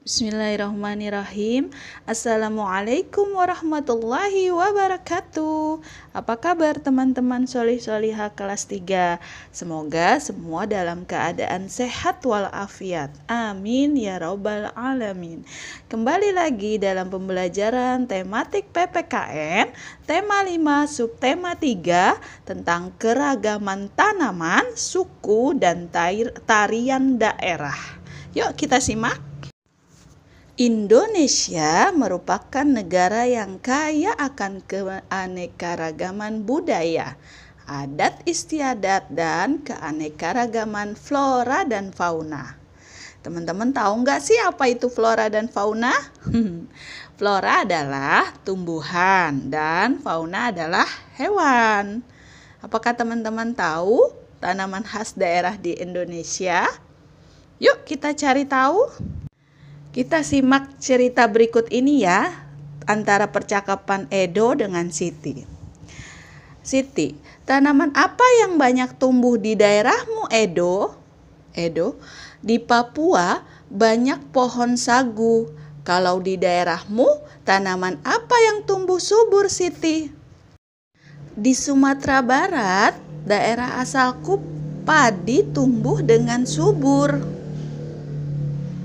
Bismillahirrahmanirrahim. Assalamualaikum warahmatullahi wabarakatuh. Apa kabar teman-teman solih-solihah kelas 3? Semoga semua dalam keadaan sehat walafiat. Amin ya rabbal alamin. Kembali lagi dalam pembelajaran tematik PPKN, tema 5 subtema 3 tentang keragaman tanaman, suku, dan tarian daerah. Yuk kita simak. Indonesia merupakan negara yang kaya akan keanekaragaman budaya, adat istiadat, dan keanekaragaman flora dan fauna. Teman-teman tahu nggak sih apa itu flora dan fauna? Flora adalah tumbuhan dan fauna adalah hewan. Apakah teman-teman tahu tanaman khas daerah di Indonesia? Yuk kita cari tahu. Kita simak cerita berikut ini ya, antara percakapan Edo dengan Siti. Siti, tanaman apa yang banyak tumbuh di daerahmu, Edo? Edo, di Papua banyak pohon sagu. Kalau di daerahmu, tanaman apa yang tumbuh subur, Siti? Di Sumatera Barat, daerah asalku, padi tumbuh dengan subur.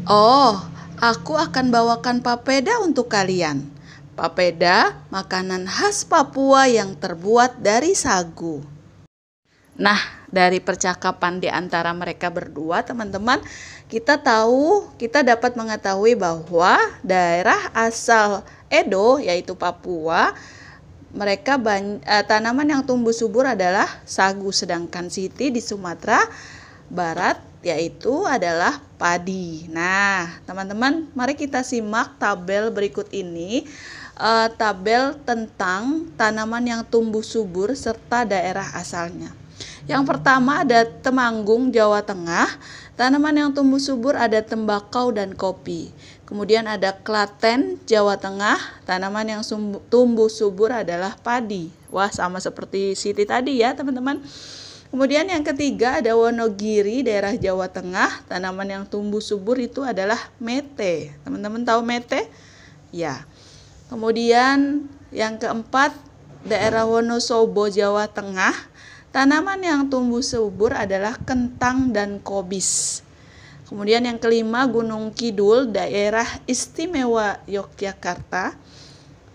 Oh, aku akan bawakan papeda untuk kalian. Papeda, makanan khas Papua yang terbuat dari sagu. Nah, dari percakapan di antara mereka berdua, teman-teman, kita dapat mengetahui bahwa daerah asal Edo, yaitu Papua, tanaman yang tumbuh subur adalah sagu, sedangkan Siti di Sumatera Barat yaitu adalah padi. Nah, teman-teman, mari kita simak tabel berikut ini. Tabel tentang tanaman yang tumbuh subur serta daerah asalnya. Yang pertama ada Temanggung, Jawa Tengah. Tanaman yang tumbuh subur ada tembakau dan kopi. Kemudian ada Klaten, Jawa Tengah. Tanaman yang tumbuh subur adalah padi. Wah, sama seperti Siti tadi ya, teman-teman. Kemudian yang ketiga ada Wonogiri, daerah Jawa Tengah. Tanaman yang tumbuh subur itu adalah mete. Teman-teman tahu mete? Ya. Kemudian yang keempat daerah Wonosobo, Jawa Tengah. Tanaman yang tumbuh subur adalah kentang dan kobis. Kemudian yang kelima Gunung Kidul, daerah istimewa Yogyakarta.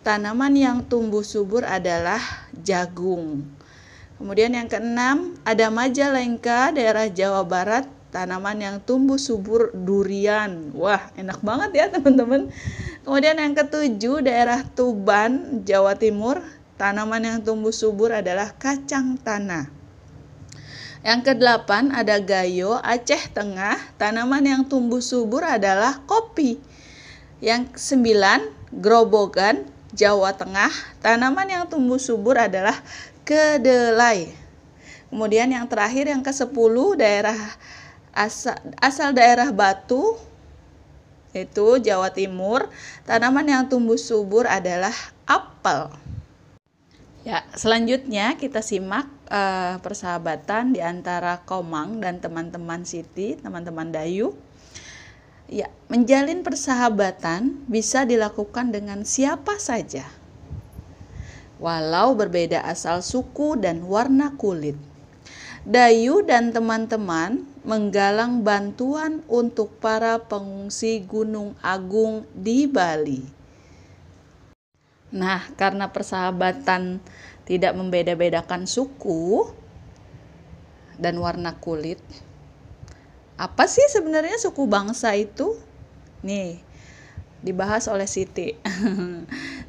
Tanaman yang tumbuh subur adalah jagung. Kemudian yang keenam ada Majalengka, daerah Jawa Barat. Tanaman yang tumbuh subur durian. Wah, enak banget ya teman-teman. Kemudian yang ketujuh daerah Tuban, Jawa Timur. Tanaman yang tumbuh subur adalah kacang tanah. Yang kedelapan ada Gayo, Aceh Tengah. Tanaman yang tumbuh subur adalah kopi. Yang kesembilan Grobogan, Jawa Tengah. Tanaman yang tumbuh subur adalah kedelai. Kemudian yang terakhir yang ke-10 daerah asal daerah Batu, yaitu Jawa Timur. Tanaman yang tumbuh subur adalah apel. Ya, selanjutnya kita simak persahabatan di antara Komang dan teman-teman Siti, teman-teman Dayu. Ya, menjalin persahabatan bisa dilakukan dengan siapa saja, walau berbeda asal suku dan warna kulit. Dayu dan teman-teman menggalang bantuan untuk para pengungsi Gunung Agung di Bali. Nah, karena persahabatan tidak membeda-bedakan suku dan warna kulit, apa sih sebenarnya suku bangsa itu? Nih, dibahas oleh Siti.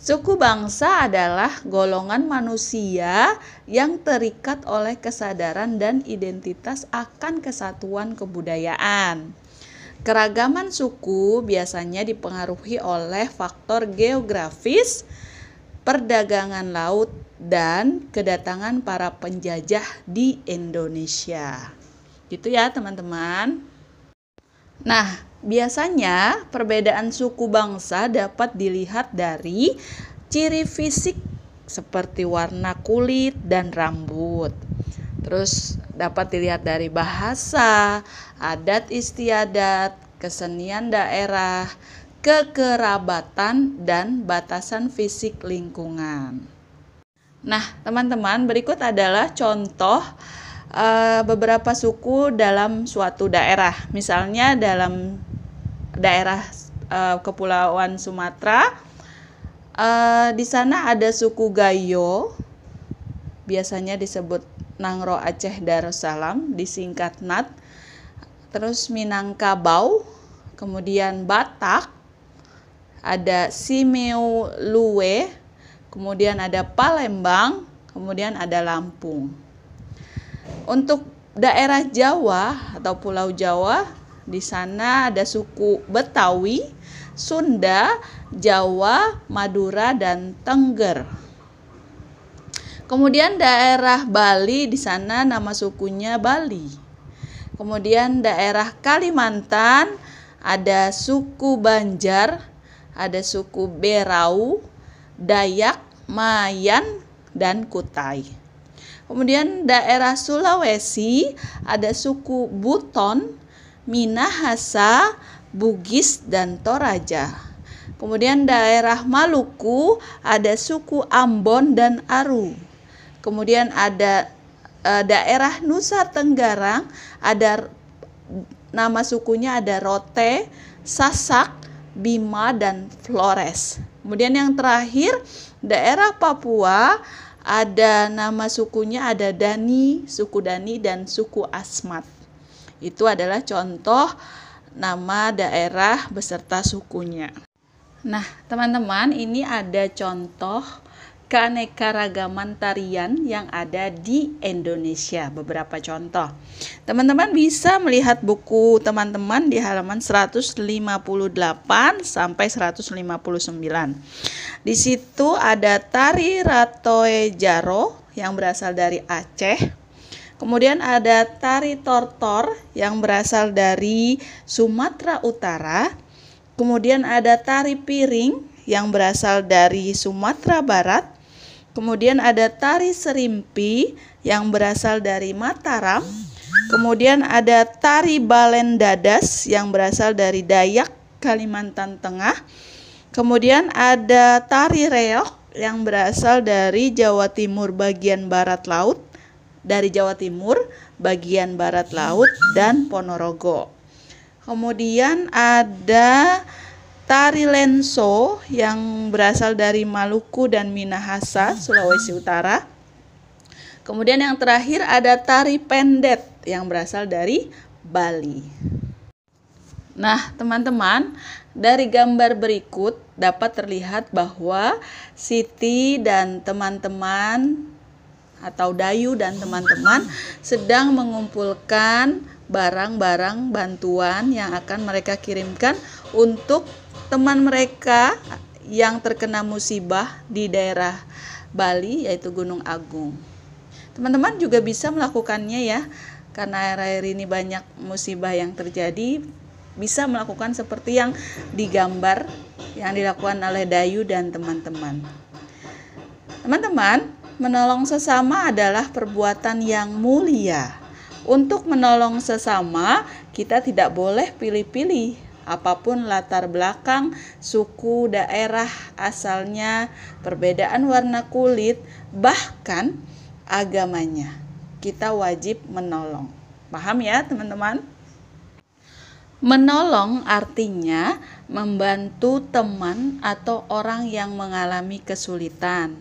Suku bangsa adalah golongan manusia yang terikat oleh kesadaran dan identitas akan kesatuan kebudayaan. Keragaman suku biasanya dipengaruhi oleh faktor geografis, perdagangan laut, dan kedatangan para penjajah di Indonesia. Gitu ya teman-teman. Nah, biasanya perbedaan suku bangsa dapat dilihat dari ciri fisik seperti warna kulit dan rambut. Terus dapat dilihat dari bahasa, adat istiadat, kesenian daerah, kekerabatan, dan batasan fisik lingkungan. Nah, teman-teman, berikut adalah contoh beberapa suku dalam suatu daerah. Misalnya dalam daerah Kepulauan Sumatera, di sana ada suku Gayo, biasanya disebut Nangro Aceh Darussalam, disingkat NAT. Terus Minangkabau, kemudian Batak, ada Simeu Lue, kemudian ada Palembang, kemudian ada Lampung. Untuk daerah Jawa atau Pulau Jawa, di sana ada suku Betawi, Sunda, Jawa, Madura, dan Tengger. Kemudian daerah Bali, di sana nama sukunya Bali. Kemudian daerah Kalimantan ada suku Banjar, ada suku Berau, Dayak, Mayan, dan Kutai. Kemudian daerah Sulawesi ada suku Buton, Minahasa, Bugis, dan Toraja. Kemudian daerah Maluku ada suku Ambon dan Aru. Kemudian ada daerah Nusa Tenggara, ada nama sukunya ada Rote, Sasak, Bima, dan Flores. Kemudian yang terakhir daerah Papua, ada nama sukunya ada Dani, suku Dani, dan suku Asmat. Itu adalah contoh nama daerah beserta sukunya. Nah, teman-teman, ini ada contoh keanekaragaman tarian yang ada di Indonesia. Beberapa contoh. Teman-teman bisa melihat buku teman-teman di halaman 158 sampai 159. Di situ ada tari Ratoe Jaro yang berasal dari Aceh. Kemudian ada tari Tortor yang berasal dari Sumatera Utara. Kemudian ada tari Piring yang berasal dari Sumatera Barat. Kemudian ada tari Serimpi yang berasal dari Mataram. Kemudian ada tari Balen Dadas yang berasal dari Dayak, Kalimantan Tengah. Kemudian ada tari Reok yang berasal dari Jawa Timur bagian barat laut, dari Jawa Timur bagian barat laut dan Ponorogo. Kemudian ada tari Lenso yang berasal dari Maluku dan Minahasa, Sulawesi Utara. Kemudian yang terakhir ada tari Pendet yang berasal dari Bali. Nah, teman-teman, dari gambar berikut dapat terlihat bahwa Siti dan teman-teman atau Dayu dan teman-teman sedang mengumpulkan barang-barang bantuan yang akan mereka kirimkan untuk teman mereka yang terkena musibah di daerah Bali, yaitu Gunung Agung. Teman-teman juga bisa melakukannya ya, karena akhir-akhir ini banyak musibah yang terjadi, bisa melakukan seperti yang digambar yang dilakukan oleh Dayu dan teman-teman. Teman-teman, menolong sesama adalah perbuatan yang mulia. Untuk menolong sesama, kita tidak boleh pilih-pilih. Apapun latar belakang, suku, daerah asalnya, perbedaan warna kulit, bahkan agamanya, kita wajib menolong. Paham ya, teman-teman? Menolong artinya membantu teman atau orang yang mengalami kesulitan.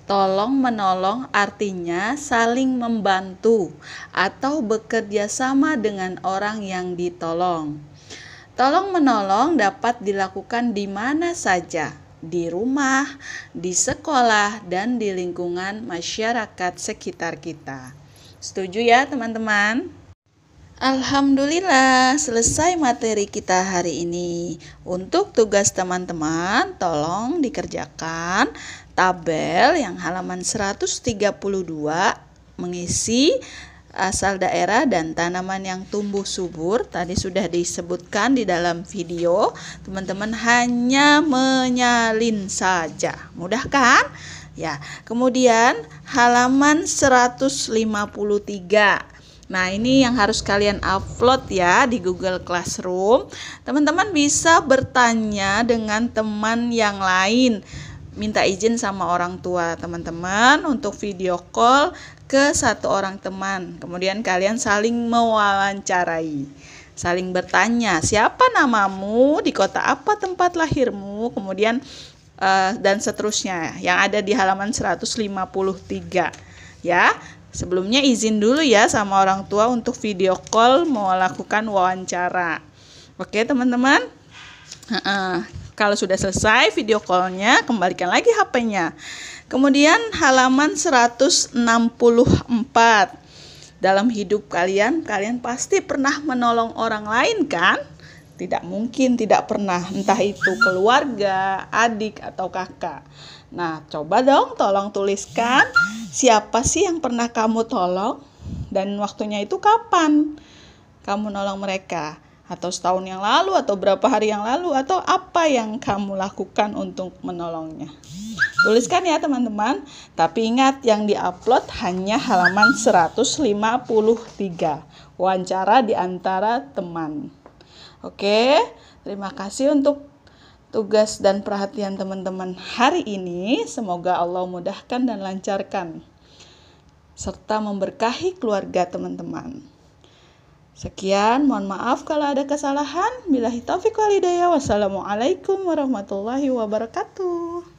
Tolong menolong artinya saling membantu atau bekerja sama dengan orang yang ditolong. Tolong menolong dapat dilakukan di mana saja, di rumah, di sekolah, dan di lingkungan masyarakat sekitar kita. Setuju ya, teman-teman? Alhamdulillah, selesai materi kita hari ini. Untuk tugas teman-teman, tolong dikerjakan tabel yang halaman 132 mengisi asal daerah dan tanaman yang tumbuh subur. Tadi sudah disebutkan di dalam video. Teman-teman hanya menyalin saja. Mudah kan? Ya. Kemudian halaman 153. Nah, ini yang harus kalian upload ya di Google Classroom. Teman-teman bisa bertanya dengan teman yang lain. Minta izin sama orang tua teman-teman untuk video call ke satu orang teman. Kemudian kalian saling mewawancarai, saling bertanya, siapa namamu, di kota apa tempat lahirmu, kemudian dan seterusnya yang ada di halaman 153 ya. Sebelumnya izin dulu ya sama orang tua untuk video call mau lakukan wawancara. Oke teman-teman. Kalau sudah selesai video callnya, kembalikan lagi HP-nya. Kemudian halaman 164. Dalam hidup kalian pasti pernah menolong orang lain kan? Tidak mungkin tidak pernah, entah itu keluarga, adik, atau kakak. Nah, coba dong tolong tuliskan siapa sih yang pernah kamu tolong dan waktunya itu kapan kamu nolong mereka. Atau setahun yang lalu, atau berapa hari yang lalu, atau apa yang kamu lakukan untuk menolongnya. Tuliskan ya teman-teman, tapi ingat yang diupload hanya halaman 153. Wawancara di antara teman. Oke, terima kasih untuk tugas dan perhatian teman-teman hari ini. Semoga Allah mudahkan dan lancarkan, serta memberkahi keluarga teman-teman. Sekian, mohon maaf kalau ada kesalahan. Billahi taufiq wal hidayah. Wassalamualaikum warahmatullahi wabarakatuh.